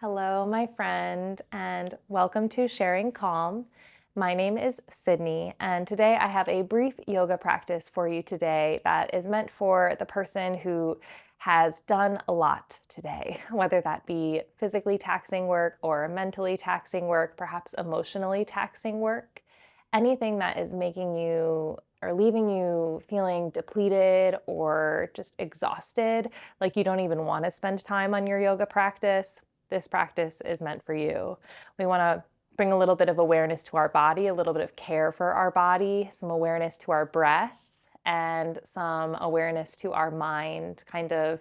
Hello, my friend, and welcome to Sharing Calm. My name is Sydney, and today I have a brief yoga practice for you today that is meant for the person who has done a lot today, whether that be physically taxing work or mentally taxing work, perhaps emotionally taxing work, anything that is making you or leaving you feeling depleted or just exhausted, like you don't even want to spend time on your yoga practice. This practice is meant for you. We want to bring a little bit of awareness to our body, a little bit of care for our body, some awareness to our breath, and some awareness to our mind, kind of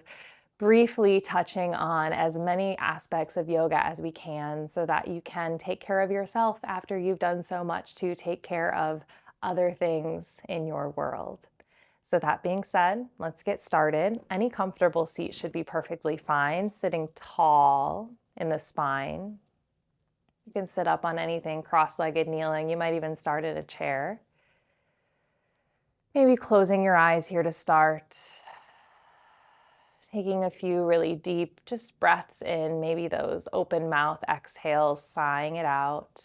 briefly touching on as many aspects of yoga as we can so that you can take care of yourself after you've done so much to take care of other things in your world. So that being said, let's get started. Any comfortable seat should be perfectly fine, sitting tall in the spine. You can sit up on anything, cross-legged, kneeling. You might even start in a chair. Maybe closing your eyes here to start. Taking a few really deep just breaths in, maybe those open mouth exhales, sighing it out.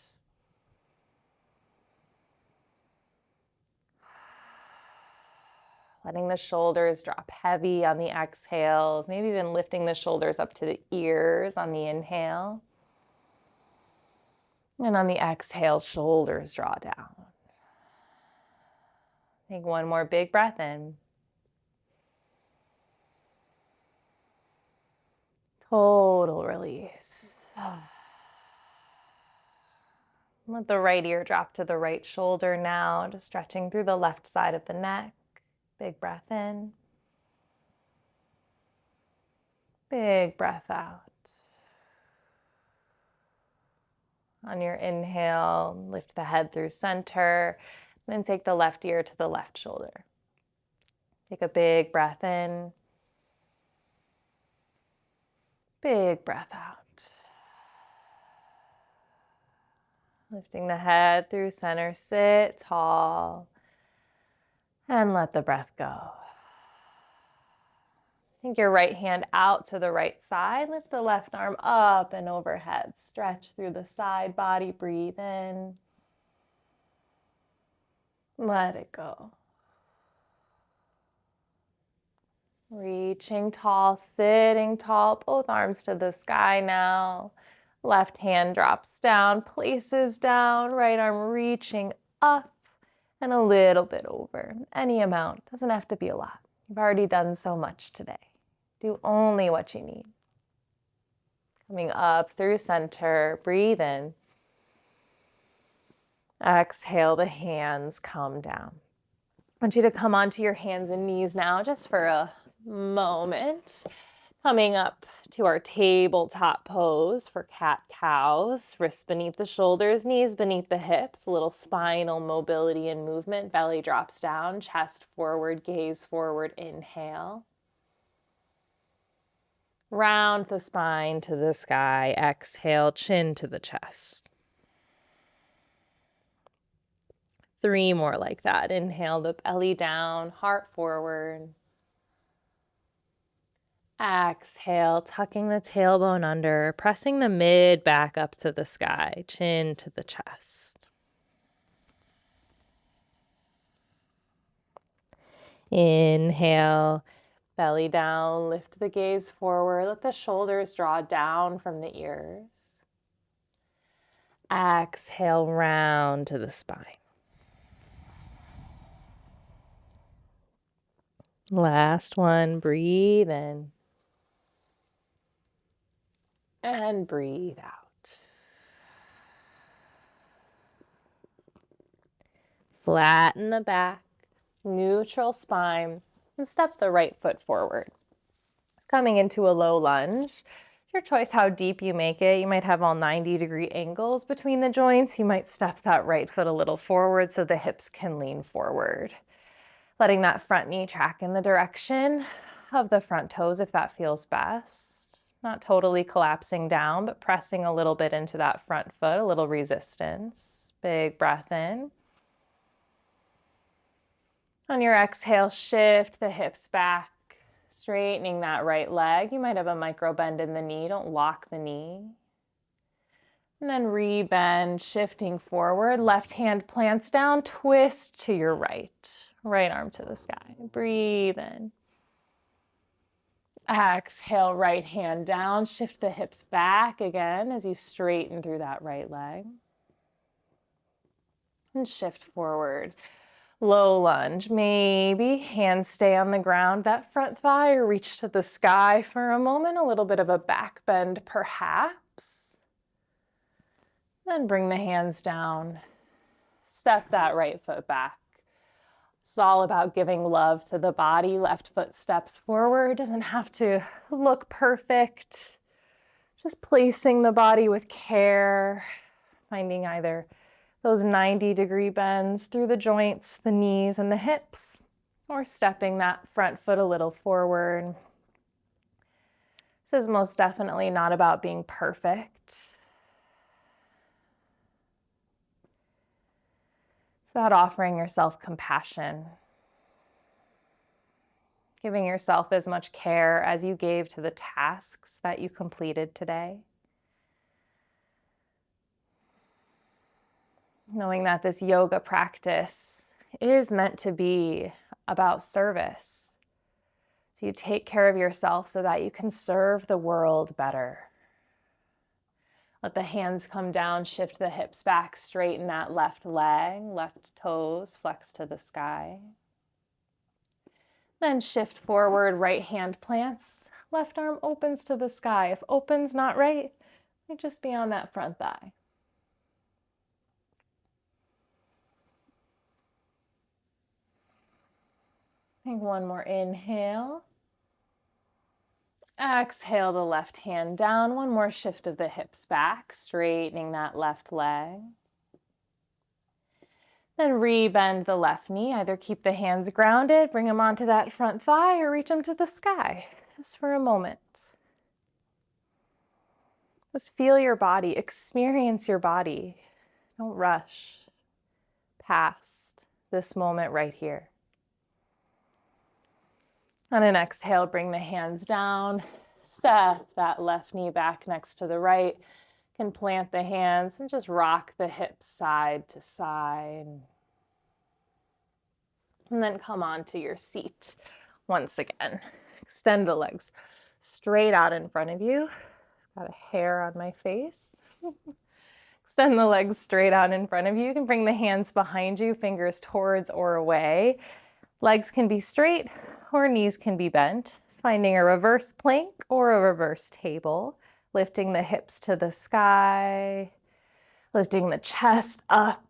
Letting the shoulders drop heavy on the exhales, maybe even lifting the shoulders up to the ears on the inhale. And on the exhale, shoulders draw down. Take one more big breath in. Total release. Let the right ear drop to the right shoulder now, just stretching through the left side of the neck. Big breath in. Big breath out. On your inhale, lift the head through center, and then take the left ear to the left shoulder. Take a big breath in. Big breath out. Lifting the head through center, sit tall, and let the breath go. Take your right hand out to the right side. Lift the left arm up and overhead. Stretch through the side body. Breathe in. Let it go. Reaching tall, sitting tall, both arms to the sky now. Left hand drops down, places down, right arm reaching up and a little bit over. Any amount, doesn't have to be a lot. You've already done so much today. Do only what you need. Coming up through center, breathe in. Exhale, the hands come down. I want you to come onto your hands and knees now just for a moment. Coming up to our tabletop pose for cat-cows. Wrists beneath the shoulders, knees beneath the hips. A little spinal mobility and movement. Belly drops down, chest forward, gaze forward. Inhale. Round the spine to the sky. Exhale, chin to the chest. 3 more like that. Inhale, the belly down, heart forward. Exhale, tucking the tailbone under, pressing the mid back up to the sky, chin to the chest. Inhale, belly down, lift the gaze forward, let the shoulders draw down from the ears. Exhale, round to the spine. Last one, breathe in. And breathe out. Flatten the back, neutral spine, and step the right foot forward. Coming into a low lunge. It's your choice how deep you make it. You might have all 90-degree angles between the joints. You might step that right foot a little forward so the hips can lean forward. Letting that front knee track in the direction of the front toes if that feels best. Not totally collapsing down, but pressing a little bit into that front foot, a little resistance. Big breath in. On your exhale, shift the hips back, Straightening that right leg. You might have a micro bend in the knee. Don't lock the knee. And then rebend, shifting forward. Left hand plants down, twist to your right. Right arm to the sky. Breathe in. Exhale, right hand down. Shift the hips back again as you straighten through that right leg. And shift forward. Low lunge. Maybe hands stay on the ground, that front thigh, or reach to the sky for a moment. A little bit of a back bend perhaps. Then bring the hands down. Step that right foot back. It's all about giving love to the body. Left foot steps forward. Doesn't have to look perfect. Just placing the body with care. Finding either those 90-degree bends through the joints, the knees, and the hips, or stepping that front foot a little forward. This is most definitely not about being perfect. It's about offering yourself compassion, giving yourself as much care as you gave to the tasks that you completed today. Knowing that this yoga practice is meant to be about service. So you take care of yourself so that you can serve the world better. Let the hands come down, shift the hips back, straighten that left leg, left toes, flex to the sky. Then shift forward, right hand plants, left arm opens to the sky. If open's not right, it may just be on that front thigh. Take one more inhale. Exhale the left hand down. One more shift of the hips back, straightening that left leg. Then rebend the left knee. Either keep the hands grounded, bring them onto that front thigh, or reach them to the sky, just for a moment. Just feel your body, experience your body. Don't rush past this moment right here. On an exhale, bring the hands down. Step that left knee back next to the right. You can plant the hands and just rock the hips side to side. And then come onto your seat once again. Extend the legs straight out in front of you. Got a hair on my face. Extend the legs straight out in front of you. You can bring the hands behind you, fingers towards or away. Legs can be straight or knees can be bent. Just finding a reverse plank or a reverse table. Lifting the hips to the sky. Lifting the chest up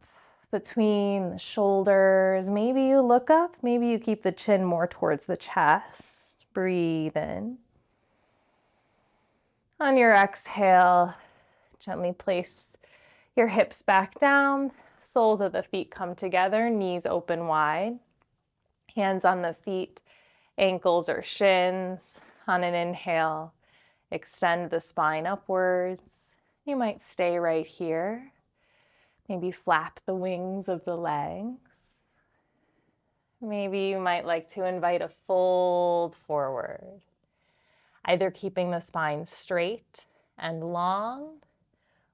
between the shoulders. Maybe you look up. Maybe you keep the chin more towards the chest. Breathe in. On your exhale, gently place your hips back down. Soles of the feet come together. Knees open wide. Hands on the feet, ankles or shins. On an inhale, extend the spine upwards. You might stay right here. Maybe flap the wings of the legs. Maybe you might like to invite a fold forward, either keeping the spine straight and long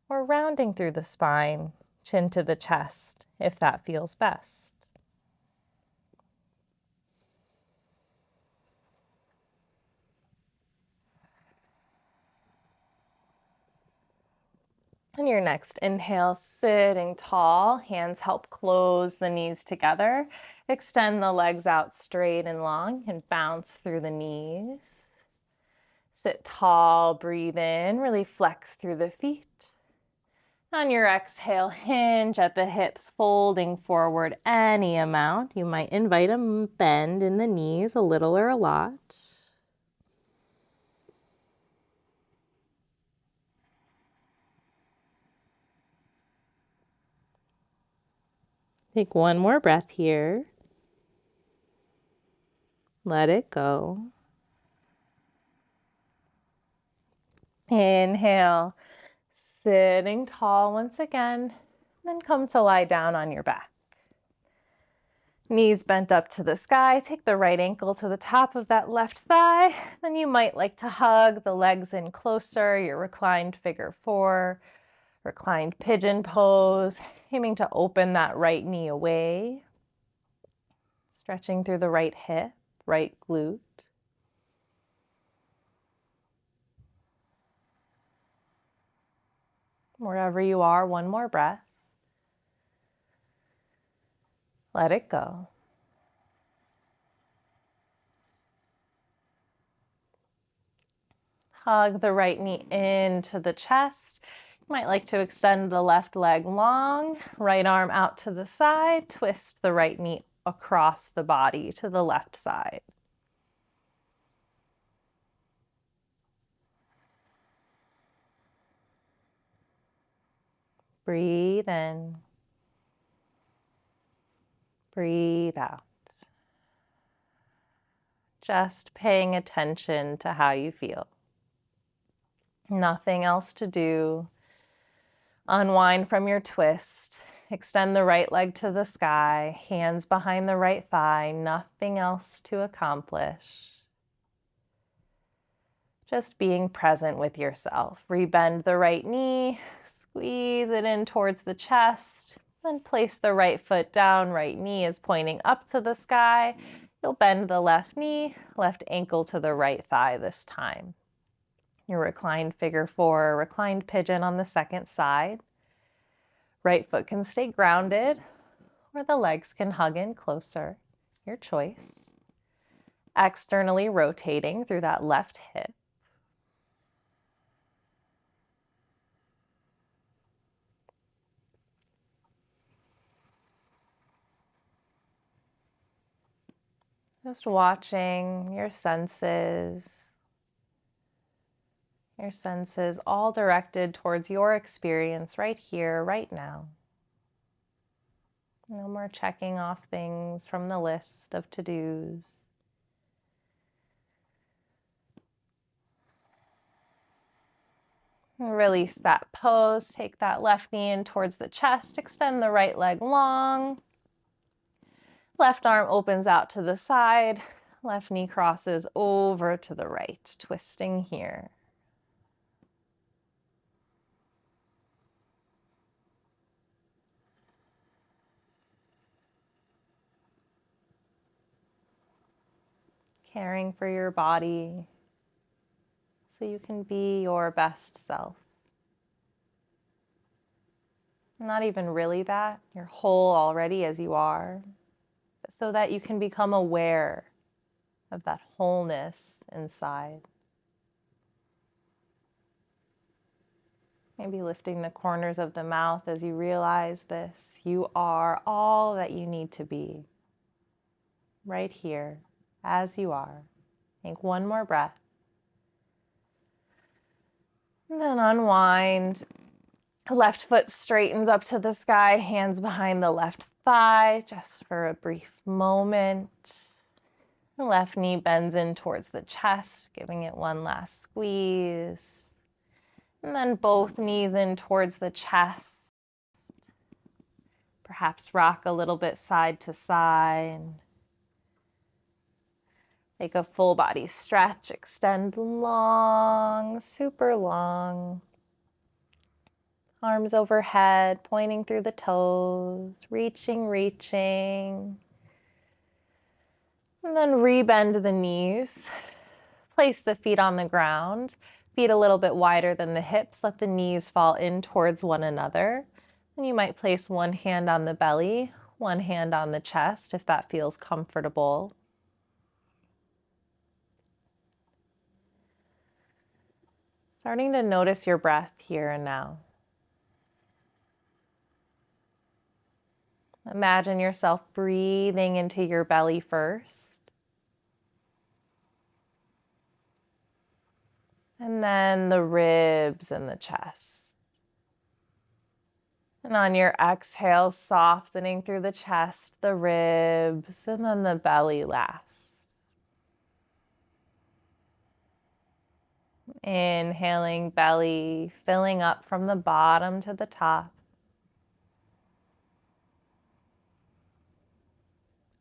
or rounding through the spine, chin to the chest, if that feels best. On your next inhale, sitting tall, hands help close the knees together. Extend the legs out straight and long and bounce through the knees. Sit tall, breathe in, really flex through the feet. On your exhale, hinge at the hips, folding forward any amount. You might invite a bend in the knees, a little or a lot. Take one more breath here. Let it go. Inhale, sitting tall once again, then come to lie down on your back. Knees bent up to the sky. Take the right ankle to the top of that left thigh. Then you might like to hug the legs in closer, your reclined figure four, reclined pigeon pose, aiming to open that right knee away. Stretching through the right hip, right glute. Wherever you are, one more breath. Let it go. Hug the right knee into the chest. You might like to extend the left leg long, right arm out to the side, twist the right knee across the body to the left side. Breathe in. Breathe out. Just paying attention to how you feel. Nothing else to do. Unwind from your twist. Extend the right leg to the sky, hands behind the right thigh, nothing else to accomplish. Just being present with yourself. Rebend the right knee, squeeze it in towards the chest, then place the right foot down. Right knee is pointing up to the sky. You'll bend the left knee, left ankle to the right thigh this time. Your reclined figure four, reclined pigeon on the second side. Right foot can stay grounded, or the legs can hug in closer. Your choice. Externally rotating through that left hip. Just watching your senses all directed towards your experience right here, right now. No more checking off things from the list of to-dos. Release that pose. Take that left knee in towards the chest. Extend the right leg long. Left arm opens out to the side. Left knee crosses over to the right, twisting here. Caring for your body so you can be your best self. Not even really that, you're whole already as you are, but so that you can become aware of that wholeness inside. Maybe lifting the corners of the mouth as you realize this. You are all that you need to be, right here, as you are. Take one more breath. And then unwind. Left foot straightens up to the sky, hands behind the left thigh, just for a brief moment. The left knee bends in towards the chest, giving it one last squeeze. And then both knees in towards the chest. Perhaps rock a little bit side to side. Take a full body stretch, extend long, super long. Arms overhead, pointing through the toes, reaching. And then rebend the knees. Place the feet on the ground. Feet a little bit wider than the hips. Let the knees fall in towards one another. And you might place one hand on the belly, one hand on the chest if that feels comfortable. Starting to notice your breath here and now. Imagine yourself breathing into your belly first. And then the ribs and the chest. And on your exhale, softening through the chest, the ribs, and then the belly last. Inhaling, belly filling up from the bottom to the top.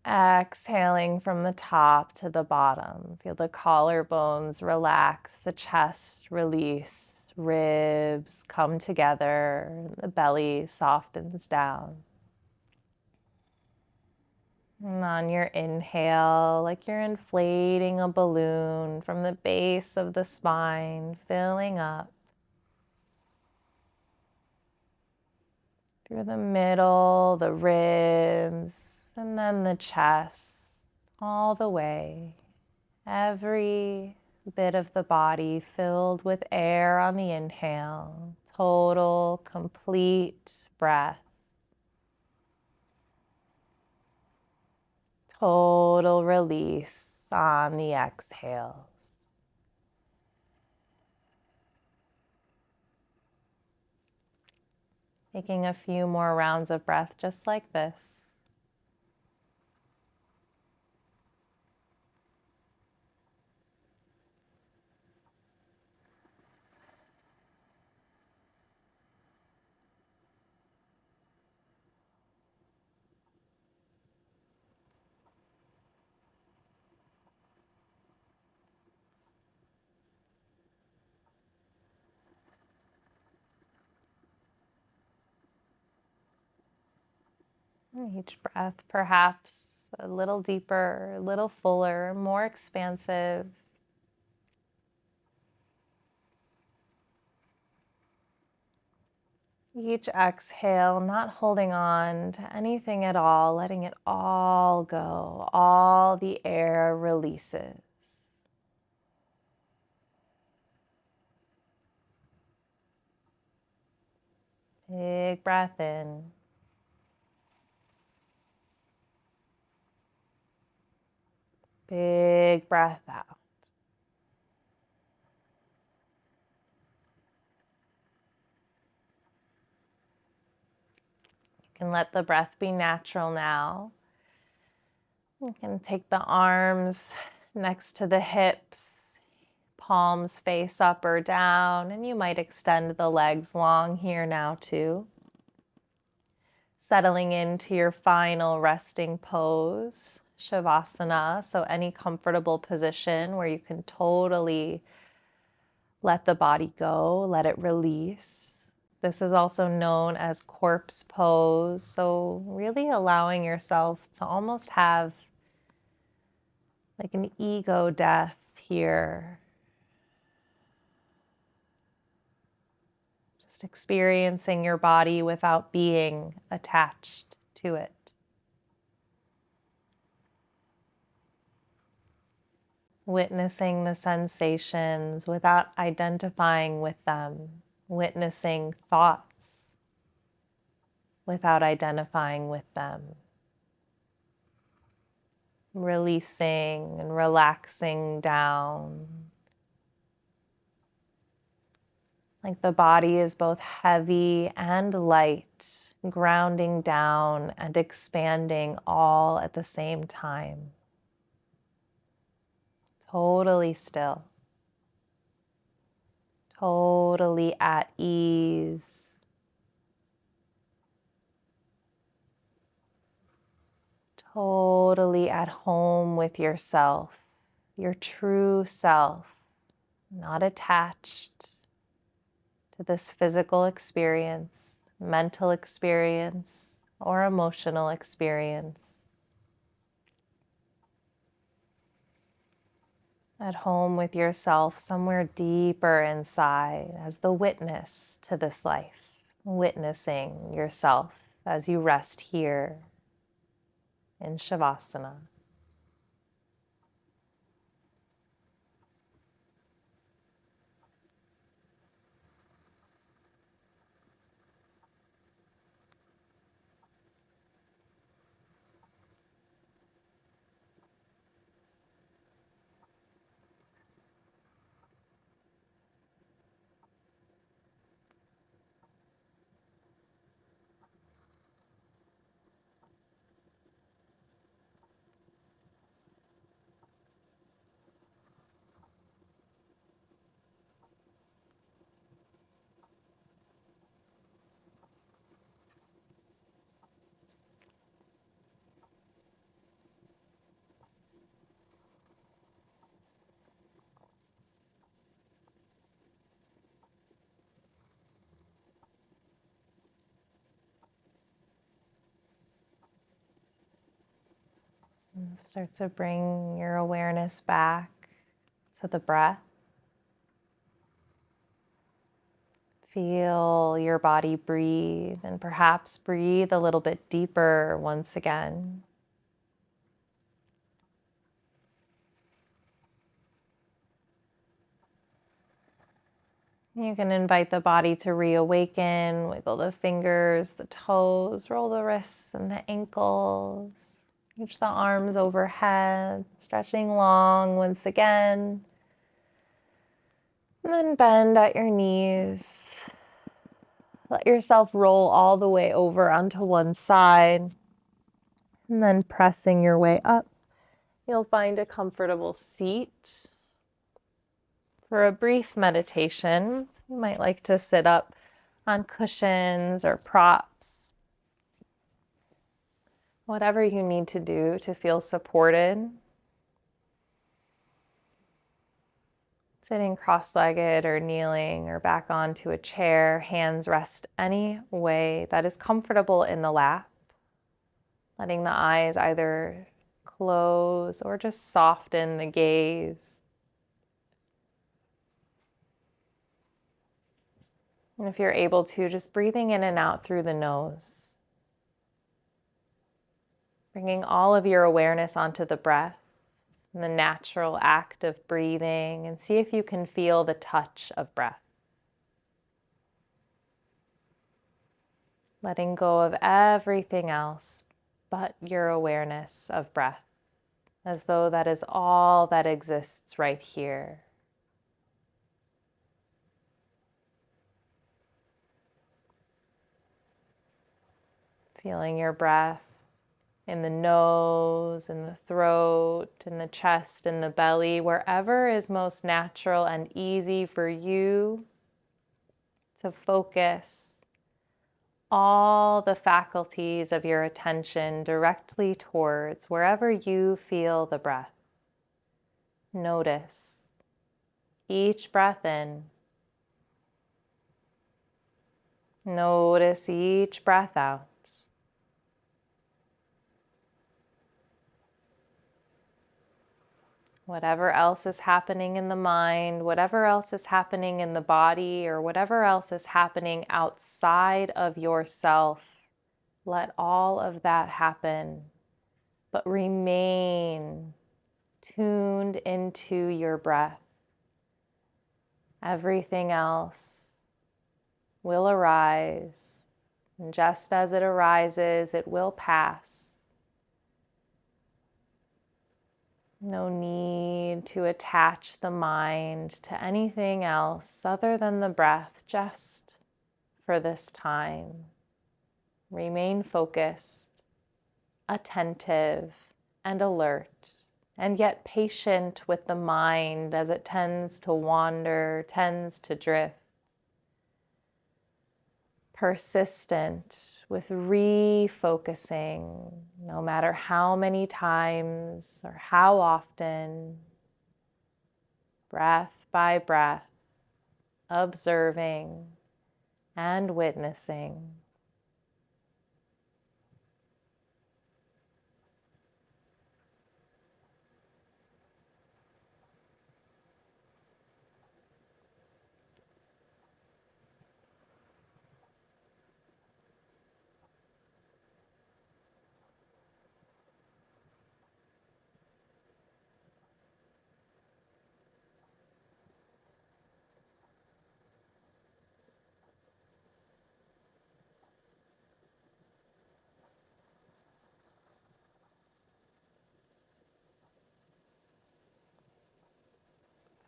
exhaling from the top to the bottom. Feel the collarbones relax, the chest release, ribs come together, the belly softens down. And on your inhale, like you're inflating a balloon from the base of the spine, filling up through the middle, the ribs, and then the chest, all the way. Every bit of the body filled with air on the inhale, total, complete breath. Total release on the exhales. Taking a few more rounds of breath just like this. Each breath perhaps a little deeper, a little fuller, more expansive. Each exhale, not holding on to anything at all, letting it all go. All the air releases. Big breath in. Big breath out. You can let the breath be natural now. You can take the arms next to the hips, palms face up or down, and you might extend the legs long here now too. Settling into your final resting pose, Shavasana, so any comfortable position where you can totally let the body go, let it release. This is also known as corpse pose, so really allowing yourself to almost have like an ego death here. Just experiencing your body without being attached to it. Witnessing the sensations without identifying with them. Witnessing thoughts without identifying with them. Releasing and relaxing down. Like the body is both heavy and light, grounding down and expanding all at the same time. Totally still. Totally at ease. Totally at home with yourself, your true self, not attached to this physical experience, mental experience, or emotional experience. At home with yourself somewhere deeper inside as the witness to this life, witnessing yourself as you rest here in Shavasana. Start to bring your awareness back to the breath. Feel your body breathe, and perhaps breathe a little bit deeper once again. You can invite the body to reawaken, wiggle the fingers, the toes, roll the wrists and the ankles, reach the arms overhead, stretching long once again. And then bend at your knees. Let yourself roll all the way over onto one side. And then pressing your way up, you'll find a comfortable seat. For a brief meditation, you might like to sit up on cushions or props. Whatever you need to do to feel supported. Sitting cross-legged or kneeling or back onto a chair, hands rest any way that is comfortable in the lap. Letting the eyes either close or just soften the gaze. And if you're able to, just breathing in and out through the nose. Bringing all of your awareness onto the breath and the natural act of breathing, and see if you can feel the touch of breath. Letting go of everything else but your awareness of breath, as though that is all that exists right here. Feeling your breath in the nose, in the throat, in the chest, in the belly, wherever is most natural and easy for you to focus all the faculties of your attention directly towards wherever you feel the breath. Notice each breath in. Notice each breath out. Whatever else is happening in the mind, whatever else is happening in the body, or whatever else is happening outside of yourself, let all of that happen, but remain tuned into your breath. Everything else will arise, and just as it arises, it will pass. No need to attach the mind to anything else other than the breath, just for this time. Remain focused, attentive, and alert, and yet patient with the mind as it tends to wander, tends to drift. Persistent with refocusing, no matter how many times or how often, breath by breath, observing and witnessing.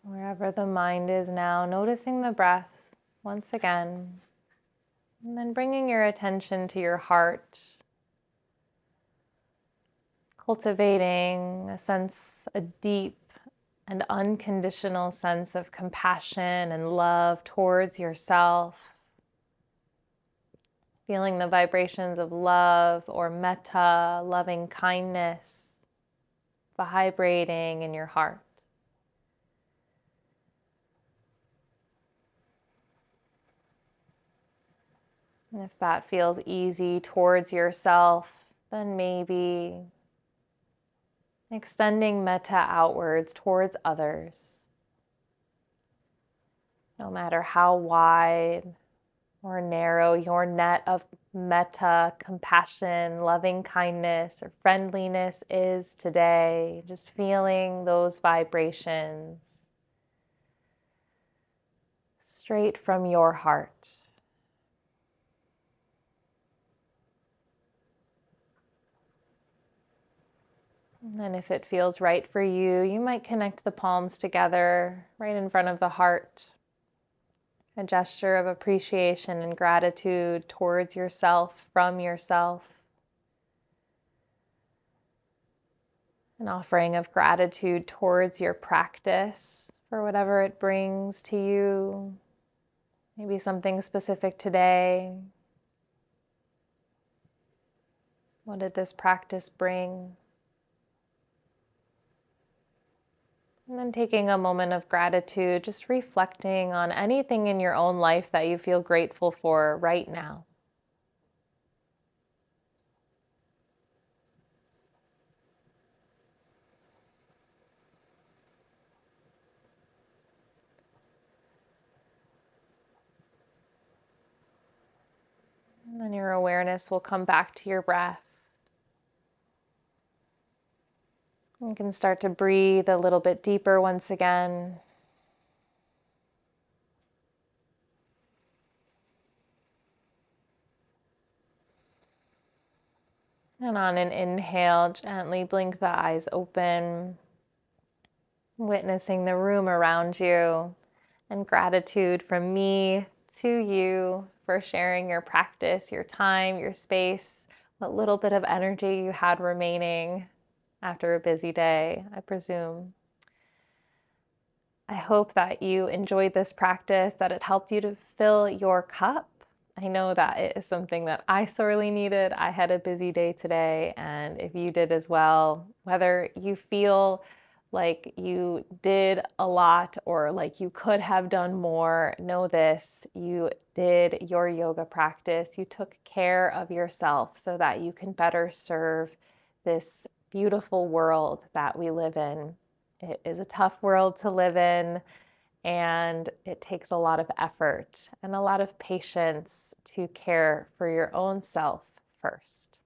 Wherever the mind is now, noticing the breath once again, and then bringing your attention to your heart, cultivating a deep and unconditional sense of compassion and love towards yourself, feeling the vibrations of love or metta, loving kindness, vibrating in your heart. And if that feels easy towards yourself, then maybe extending metta outwards towards others, no matter how wide or narrow your net of metta, compassion, loving kindness, or friendliness is today. Just feeling those vibrations straight from your heart. And if it feels right for you, you might connect the palms together right in front of the heart. A gesture of appreciation and gratitude towards yourself, from yourself. An offering of gratitude towards your practice for whatever it brings to you. Maybe something specific today. What did this practice bring? And then taking a moment of gratitude, just reflecting on anything in your own life that you feel grateful for right now. And then your awareness will come back to your breath. You can start to breathe a little bit deeper once again. And on an inhale, gently blink the eyes open, witnessing the room around you, and gratitude from me to you for sharing your practice, your time, your space, what little bit of energy you had remaining after a busy day, I presume. I hope that you enjoyed this practice, that it helped you to fill your cup. I know that it is something that I sorely needed. I had a busy day today, and if you did as well, whether you feel like you did a lot or like you could have done more, know this: you did your yoga practice. You took care of yourself so that you can better serve this beautiful world that we live in. It is a tough world to live in, and it takes a lot of effort and a lot of patience to care for your own self first.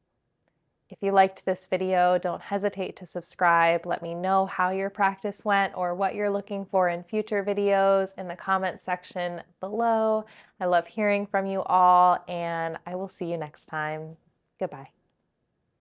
If you liked this video, don't hesitate to subscribe. Let me know how your practice went or what you're looking for in future videos in the comment section below. I love hearing from you all, and I will see you next time. Goodbye.